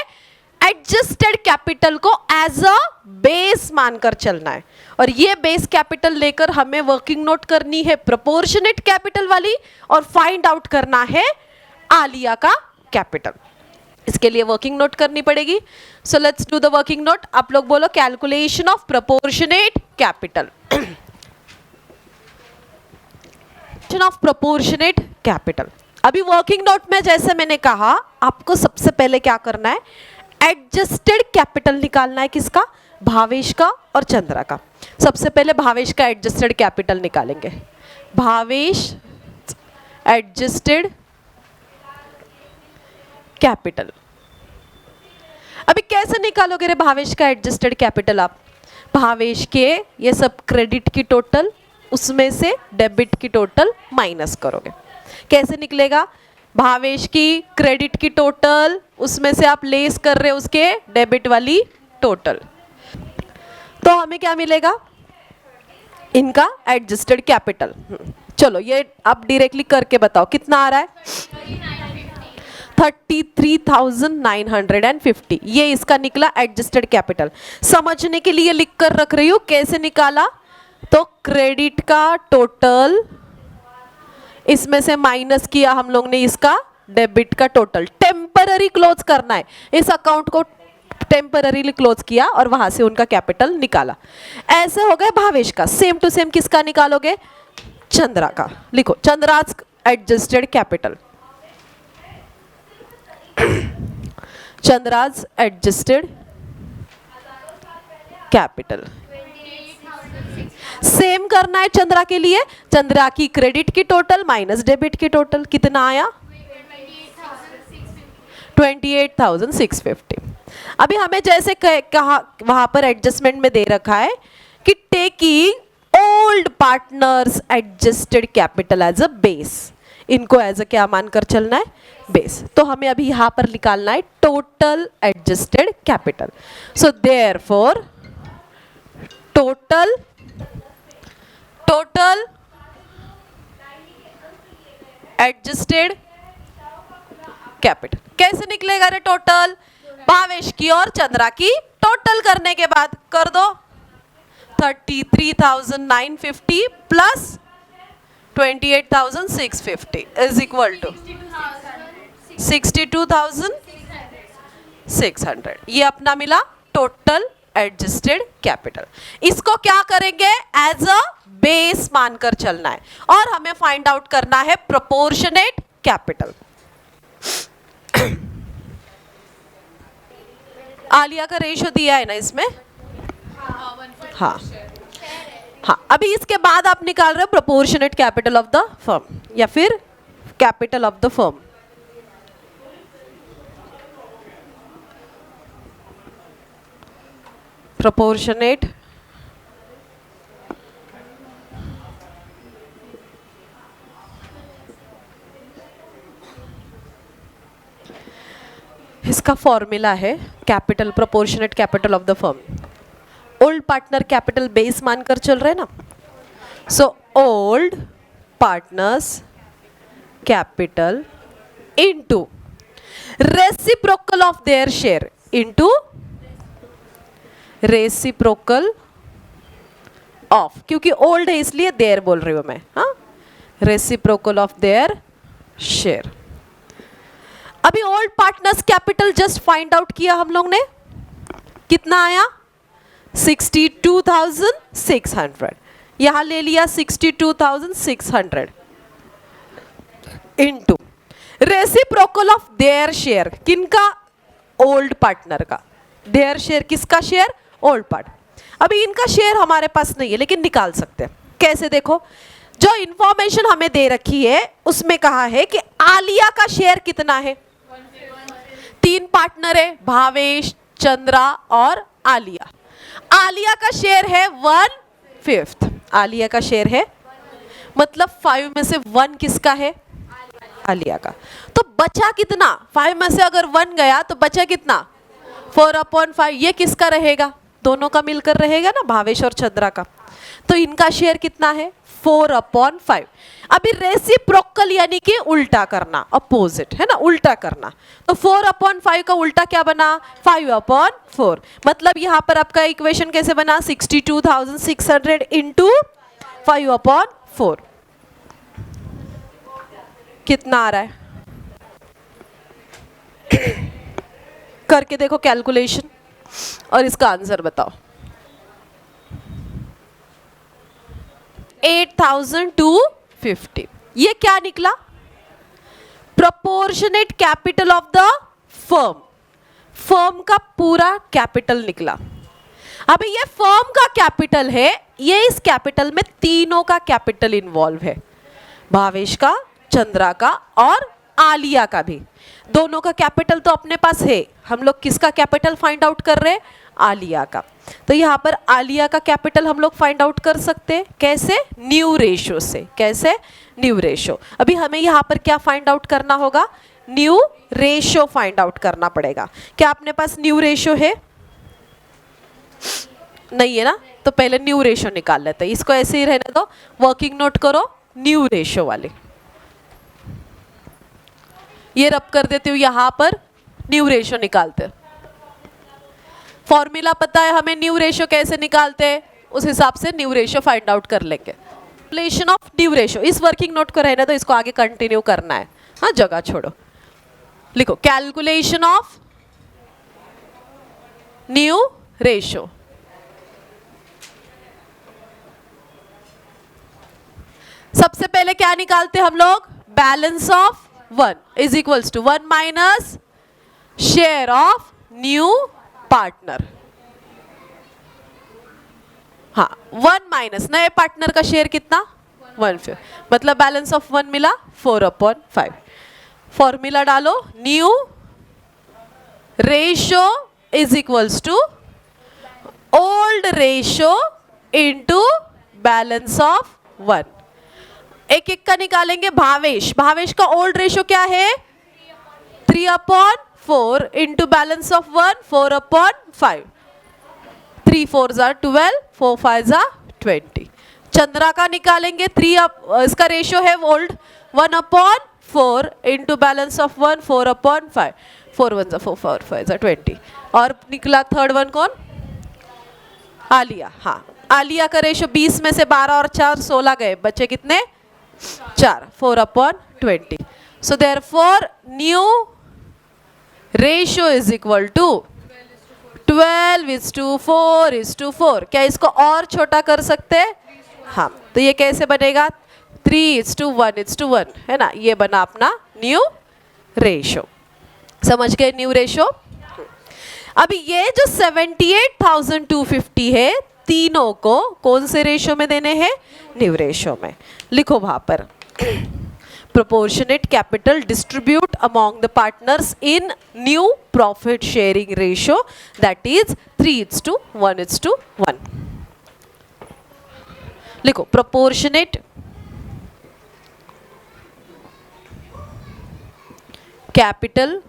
एडजस्टेड कैपिटल को एज अ बेस मानकर चलना है। और ये बेस कैपिटल लेकर हमें वर्किंग नोट करनी है प्रोपोर्शनेट कैपिटल वाली और फाइंड आउट करना है आलिया का कैपिटल। इसके लिए वर्किंग नोट करनी पड़ेगी। So let's do the working note. आप लोग बोलो calculation of proportionate capital. Of proportionate capital. अभी वर्किंग नोट में जैसे मैंने कहा आपको सबसे पहले क्या करना है, एडजस्टेड कैपिटल निकालना है। किसका? भावेश का और चंद्रा का। सबसे पहले भावेश का एडजस्टेड कैपिटल निकालेंगे। Bhavesh adjusted capital. अभी कैसे निकालोगे रे भावेश का एडजस्टेड कैपिटल? आप भावेश के ये सब क्रेडिट की टोटल, उसमें से डेबिट की टोटल माइनस करोगे। कैसे निकलेगा? भावेश की क्रेडिट की टोटल, उसमें से आप लेस कर रहे हो उसके डेबिट वाली टोटल, तो हमें क्या मिलेगा? इनका एडजस्टेड कैपिटल। चलो ये आप डायरेक्टली करके बताओ कितना आ रहा है? 33,950। ये इसका निकला एडजस्टेड कैपिटल। समझने के लिए लिख कर रख रही हूं कैसे निकाला। तो क्रेडिट का टोटल, इसमें से माइनस किया हम लोग ने इसका डेबिट का टोटल। टेम्पररी क्लोज करना है, इस अकाउंट को टेम्पररीली क्लोज किया और वहां से उनका कैपिटल निकाला। ऐसे हो गए भावेश का। सेम टू सेम किसका निकालोगे? चंद्रा का। लिखो Chandra's adjusted capital. Chandra's adjusted capital same करना है चंद्रा के लिए। चंद्रा की क्रेडिट की टोटल माइनस डेबिट की टोटल कितना आया? 28,650। अभी हमें जैसे कहा वहां पर एडजस्टमेंट में दे रखा है कि taking old partners adjusted capital as a base. इनको एज अ क्या मानकर चलना है? बेस। तो हमें अभी यहां पर निकालना है total adjusted capital. So therefore total adjusted capital. कैसे निकलेगा रे टोटल? भावेश की और चंद्रा की टोटल करने के बाद कर दो 33,950 प्लस 28,650 इज इक्वल टू 62,600। ये अपना मिला टोटल एडजस्टेड कैपिटल। इसको क्या करेंगे? एज अ बेस मानकर चलना है और हमें फाइंड आउट करना है प्रोपोर्शनेट कैपिटल। आलिया का रेशियो दिया है ना इसमें? हाँ हाँ। अभी इसके बाद आप निकाल रहे हो proportionate capital of the firm या फिर capital of the firm. Proportionate इसका फॉर्मूला है capital, proportionate capital of the firm. Old partner capital base मानकर चल रहे हैं ना। So old partners capital into reciprocal of their share into reciprocal of, क्योंकि ओल्ड है इसलिए देयर बोल रही हूं मैं। हाँ, रेसिप्रोकल ऑफ देयर शेयर। अभी old partners capital just find out किया हम लोग ने, कितना आया? 62,600। यहां ले लिया 62,600 into reciprocal of their share. किनका? ओल्ड पार्टनर का। देयर शेयर किसका शेयर? Old part. अभी इनका शेयर हमारे पास नहीं है लेकिन निकाल सकते हैं। कैसे? देखो, जो इंफॉर्मेशन हमें दे रखी है उसमें कहा है कि आलिया का शेयर कितना है। 3 पार्टनर है, भावेश, चंद्रा और आलिया। आलिया का शेयर है 1/5। आलिया का शेयर है, मतलब 5 में से 1 किसका है? आलिया का। तो बचा कितना, 5 में से अगर 1 गया तो बचा कितना, 4/5। ये किसका रहेगा, दोनों का मिलकर रहेगा ना, भावेश और चंद्रा का। तो इनका शेयर कितना है, 4/5। अभी रेसिप्रोकल यानी कि उल्टा करना, अपोजिट है ना, उल्टा करना। तो 4/5 का उल्टा क्या बना, 5/4। मतलब यहाँ पर आपका इक्वेशन कैसे बना, 62,600 इंटू 5/4। कितना आ रहा है, करके देखो कैलकुलेशन और इसका आंसर बताओ। 8,250। ये क्या निकला, proportionate capital of the firm, firm का पूरा कैपिटल निकला। अभी ये फर्म का कैपिटल है, ये इस कैपिटल में तीनों का कैपिटल इन्वॉल्व है, भावेश का, चंद्रा का और आलिया का भी। दोनों का कैपिटल तो अपने पास है, हम लोग किसका कैपिटल फाइंड आउट कर रहे हैं, आलिया का। तो यहाँ पर आलिया का कैपिटल हम लोग फाइंड आउट कर सकते हैं, कैसे, न्यू रेशो से। कैसे, न्यू रेशो। अभी हमें यहाँ पर क्या फाइंड आउट करना होगा, न्यू रेशो फाइंड आउट करना पड़ेगा। क्या अपने पास न्यू रेशो है, नहीं है ना, तो पहले न्यू रेशो निकाल लेते हैं। इसको ऐसे ही रहने दो, वर्किंग नोट करो न्यू रेशो वाले। ये रब कर देती हूँ, यहाँ पर न्यू रेशो निकालते हैं। फॉर्मूला पता है हमें न्यू रेशो कैसे निकालते हैं, उस हिसाब से न्यू रेशो फाइंड आउट कर लेंगे। कैलकुलेशन ऑफ न्यू रेशो, इस वर्किंग नोट को रहने दो, इसको आगे कंटिन्यू करना है, हाँ जगह छोड़ो। लिखो कैलकुलेशन ऑफ न्यू रेशो। सबसे पहले क्या निकालते हम लोग, balance of 1 is equals to 1 minus share of new partner. हाँ 1 माइनस नए पार्टनर का शेयर कितना, 1/5, मतलब बैलेंस ऑफ 1 मिला 4/5। फॉर्मूला डालो, new ratio is equals to old ratio into balance of 1। एक एक का निकालेंगे। भावेश, भावेश का ओल्ड रेशो क्या है, 3/4 into balance of 1, 4/5। 3 4s are 12, 4 5s are 20। Chandra का निकालेंगे, इसका रेशो है old 1/4 into balance of 1, 4/5। 4 1s are 4, 4 5s are 20। और निकला थर्ड वन कौन, आलिया। हाँ आलिया का रेशो 20 में से 12 और 4 16 गए, बचे कितने, 4, 4/20। So therefore new ratio is equal to 12:4:4। क्या इसको और छोटा कर सकते हैं, हाँ तो ये कैसे बनेगा, 3:1:1 है ना, ये बना अपना न्यू रेशो। समझ गए न्यू रेशो। अभी ये जो 78,250 है, तीनों को कौन से रेशो में देने हैं, न्यू रेशो में। लिखो वहां पर, proportionate capital distribute among the partners in new profit sharing ratio, that is 3:1:1। लिखो proportionate capital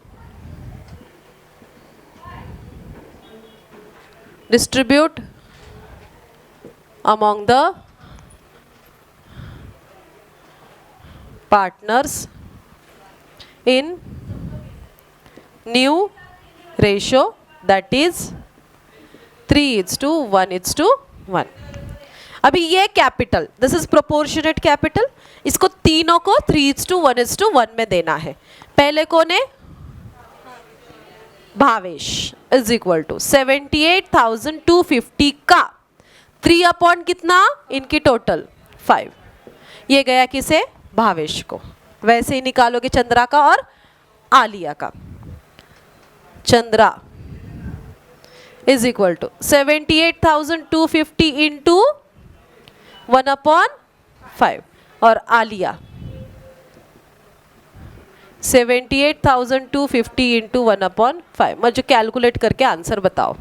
distribute among the partners in new ratio, that is 3:1:1। अभी ये capital, this is proportionate capital, इसको तीनों को 3:1:1 में देना है। पहले कौन है, भावेश इज इक्वल टू 78,250 का 3 कितना, इनकी टोटल 5, ये गया किसे, भावेश को। वैसे ही निकालोगे चंद्रा का और आलिया का। Chandra is equal to 78,250 into 1/5 और आलिया 78,250 इंटू 1/5। मुझे कैलकुलेट करके आंसर बताओ।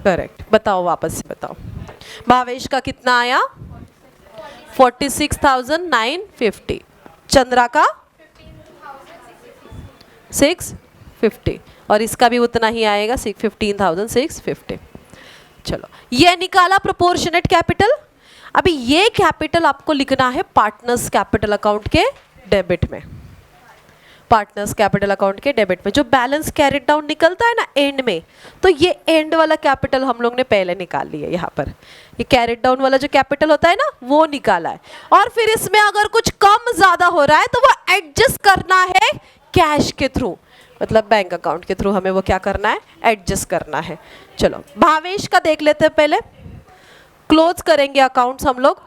करेक्ट। बताओ, वापस से बताओ। भावेश का कितना आया? 46,950। चंद्रा का 650 और इसका भी उतना ही आएगा 15,650। चलो, ये निकाला प्रोपोर्शनेट कैपिटल। अभी ये कैपिटल आपको लिखना है पार्टनर्स कैपिटल अकाउंट के डेबिट में। पार्टनर्स कैपिटल अकाउंट के डेबिट में जो बैलेंस कैरिड डाउन निकलता है ना एंड में, तो ये एंड वाला कैपिटल हम लोग ने पहले निकाल लिया। यहाँ पर ये कैरिड डाउन वाला जो कैपिटल होता है ना, वो निकाला है। और फिर इसमें अगर कुछ कम ज्यादा हो रहा है तो वो एडजस्ट करना है कैश के थ्रू, मतलब बैंक अकाउंट के थ्रू हमें वो क्या करना है? एडजस्ट करना है। चलो, भावेश का देख लेते हैं पहले। क्लोज करेंगे अकाउंट्स हम लोग।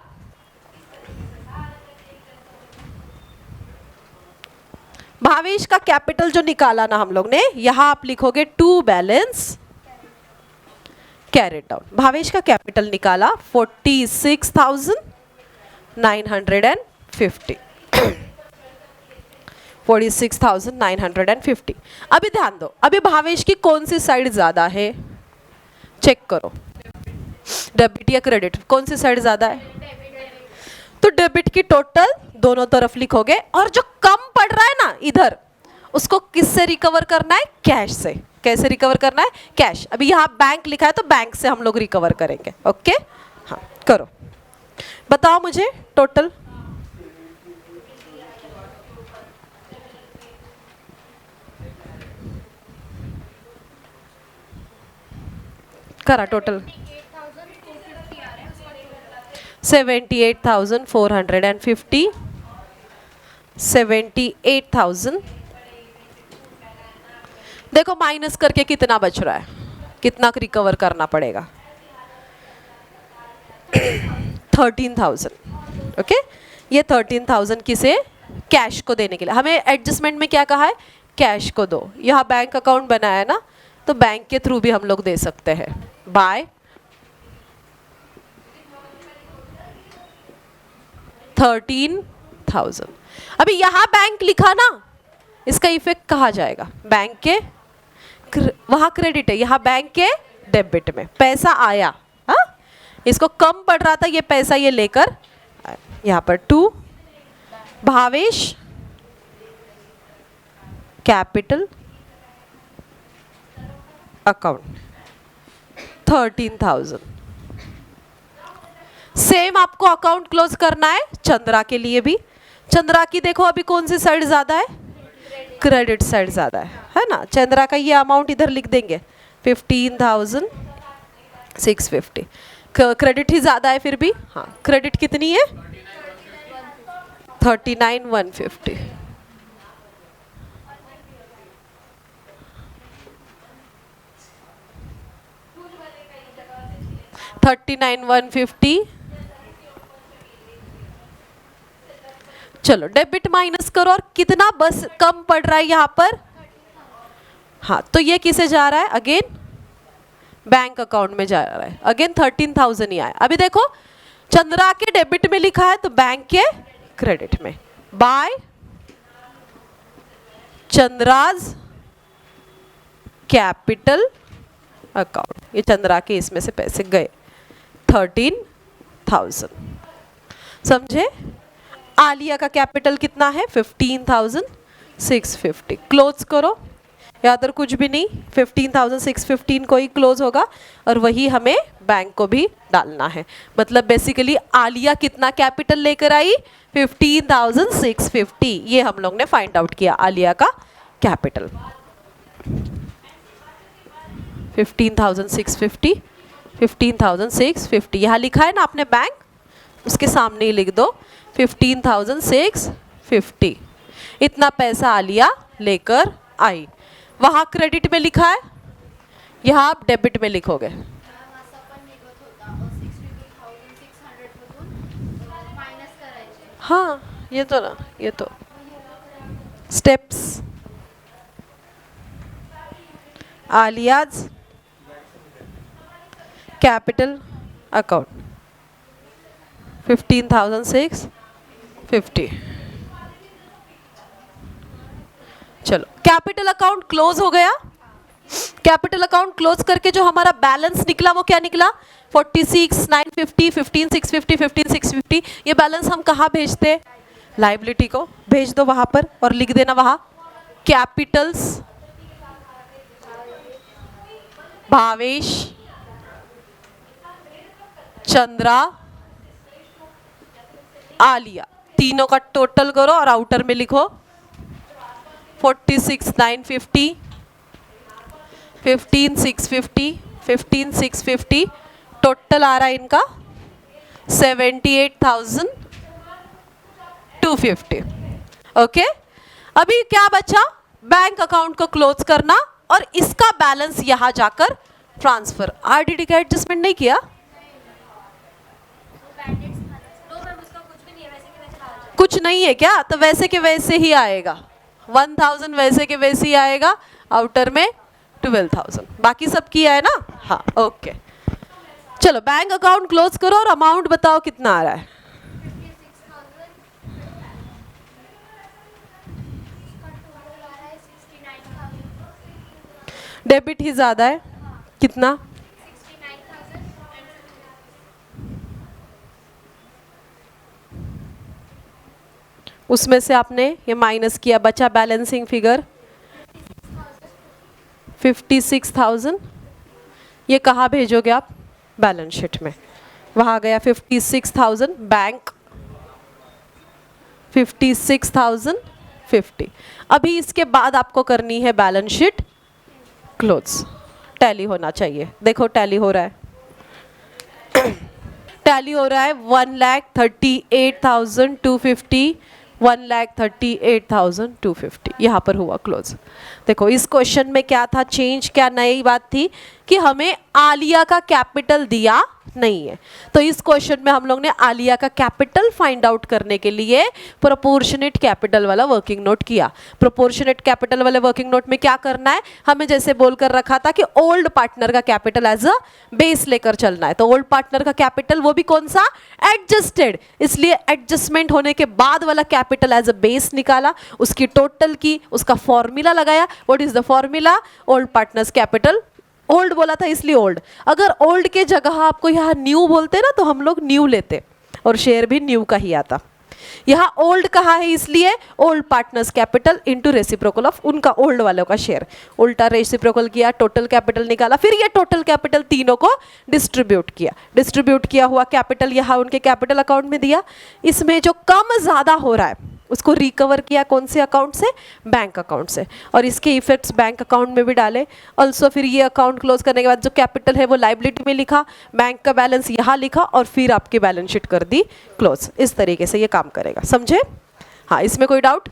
भावेश का कैपिटल जो निकाला ना हम लोग ने, यहां आप लिखोगे to balance carried down. Bhavesh का कैपिटल निकाला 46,950। 46,950। अभी ध्यान दो, अभी भावेश की कौन सी साइड ज्यादा है? चेक करो, डेबिट या क्रेडिट, कौन सी साइड ज्यादा है? तो डेबिट की टोटल दोनों तरफ लिखोगे, और जो कम पड़ रहा है ना इधर, उसको किससे रिकवर करना है? कैश से। कैसे रिकवर करना है? कैश। अभी यहाँ बैंक लिखा है तो बैंक से हम लोग रिकवर करेंगे। ओके, हाँ करो, बताओ मुझे टोटल। करा टोटल 78,450। 78,000। देखो माइनस करके कितना बच रहा है, कितना रिकवर करना पड़ेगा? 13,000। ओके, ये 13,000 किसे? कैश को देने के लिए। हमें एडजस्टमेंट में क्या कहा है? कैश को दो। यहाँ बैंक अकाउंट बनाया है ना, तो बैंक के थ्रू भी हम लोग दे सकते हैं बाय 13,000। अभी यहां बैंक लिखा ना, इसका इफेक्ट कहा जाएगा? बैंक के वहां क्रेडिट है, यहां बैंक के डेबिट में पैसा आया। हाँ, इसको कम पड़ रहा था ये पैसा, ये लेकर यहां पर to Bhavesh capital account 13,000। Same आपको अकाउंट क्लोज करना है चंद्रा के लिए भी। चंद्रा की देखो अभी कौन सी साइड ज्यादा है? क्रेडिट साइड ज्यादा है ना। चंद्रा का ये अमाउंट इधर लिख देंगे 15,650। क्रेडिट ही ज्यादा है फिर भी। हाँ, क्रेडिट कितनी है? 39,150। 39,150। चलो डेबिट माइनस करो, और कितना बस कम पड़ रहा है यहाँ पर? हाँ, तो ये किसे जा रहा है? अगेन बैंक अकाउंट में जा रहा है। अगेन 13,000 ही आया। अभी देखो चंद्रा के डेबिट में लिखा है तो बैंक के क्रेडिट में बाय चंद्राज कैपिटल अकाउंट। ये चंद्रा के इसमें से पैसे गए 13,000। समझे? आलिया का कैपिटल कितना है? 15,650। क्लोज करो, या अदर कुछ भी नहीं, 15,615 को ही क्लोज होगा, और वही हमें बैंक को भी डालना है। मतलब बेसिकली आलिया कितना कैपिटल लेकर आई? 15,650। ये हम लोग ने फाइंड आउट किया आलिया का कैपिटल 15,650। 15,650 यहाँ लिखा है ना आपने बैंक, उसके सामने ही लिख दो 15,650। इतना पैसा आलिया लेकर आई। वहाँ क्रेडिट में लिखा है, यहाँ आप डेबिट में लिखोगे। हाँ, ये तो ना, ये तो स्टेप्स। Alia's capital account 15,650। चलो कैपिटल अकाउंट क्लोज हो गया। कैपिटल अकाउंट क्लोज करके जो हमारा बैलेंस निकला वो क्या निकला? 46,950, 15,650, 15,650। ये बैलेंस हम कहाँ भेजते हैं? लाइबिलिटी को भेज दो वहां पर और लिख देना वहां कैपिटल्स भावेश, चंद्रा, आलिया, तीनों का टोटल करो और आउटर में लिखो 46,950, 15,650, 15,650, टोटल आ रहा है इनका 78,250। ओके, अभी क्या बचा? बैंक अकाउंट को क्लोज करना और इसका बैलेंस यहां जाकर ट्रांसफर। आरडीडी का एडजस्टमेंट नहीं किया? कुछ नहीं है क्या? तो वैसे के वैसे ही आएगा, 1000 वैसे के वैसे ही आएगा, आउटर में 12,000, बाकी सब किया है ना? हाँ, ओके। चलो बैंक अकाउंट क्लोज करो और अमाउंट बताओ कितना आ रहा है? डेबिट ही ज्यादा है, कितना? उसमें से आपने ये माइनस किया, बचा बैलेंसिंग फिगर 56,000। ये कहाँ भेजोगे आप? बैलेंस शीट में। वहाँ गया 56,000 बैंक, 56,050। अभी इसके बाद आपको करनी है बैलेंस शीट क्लोज। टैली होना चाहिए, देखो टैली हो रहा है, टैली हो रहा है 1,38,250, 1,38,250, यहाँ पर हुआ क्लोज। देखो इस क्वेश्चन में क्या था चेंज, क्या नई बात थी कि हमें आलिया का कैपिटल दिया नहीं है, तो इस क्वेश्चन में हम लोग ने आलिया का कैपिटल फाइंड आउट करने के लिए प्रोपोर्शनेट कैपिटल वाला वर्किंग नोट किया। प्रोपोर्शनेट कैपिटल वाले वर्किंग नोट में क्या करना है, हमें जैसे बोलकर रखा था कि ओल्ड पार्टनर का कैपिटल एज अ बेस लेकर चलना है, तो ओल्ड पार्टनर का कैपिटल वो भी कौन सा? एडजस्टेड, इसलिए एडजस्टमेंट होने के बाद वाला कैपिटल एज अ बेस निकाला, उसकी टोटल की, उसका फॉर्मूला लगाया। What is the formula? Old partners capital, old बोला था इसलिए ओल्ड, अगर ओल्ड के जगह आपको यहाँ न्यू बोलते ना तो हम लोग न्यू लेते और शेयर भी न्यू का ही आता। यहाँ ओल्ड कहा है इसलिए old partners capital into reciprocal of उनका ओल्ड वालों का शेयर, उल्टा रेसिप्रोकल किया, टोटल कैपिटल निकाला, फिर ये टोटल कैपिटल तीनों को डिस्ट्रीब्यूट किया। डिस्ट्रीब्यूट किया हुआ कैपिटल यहाँ उनके कैपिटल अकाउंट में दिया। इसमें जो कम ज़्यादा हो रहा है उसको रिकवर किया कौन से अकाउंट से? बैंक अकाउंट से, और इसके इफेक्ट्स बैंक अकाउंट में भी डाले। ऑल्सो फिर ये अकाउंट क्लोज करने के बाद जो कैपिटल है वो लाइबिलिटी में लिखा, बैंक का बैलेंस यहाँ लिखा और फिर आपकी बैलेंस शीट कर दी क्लोज। इस तरीके से ये काम करेगा, समझे? हाँ, इसमें कोई डाउट?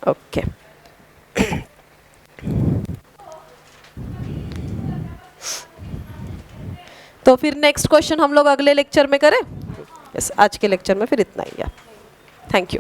ओके। तो फिर नेक्स्ट क्वेश्चन हम लोग अगले लेक्चर में करें। यस, आज के लेक्चर में फिर इतना ही है। Thank you.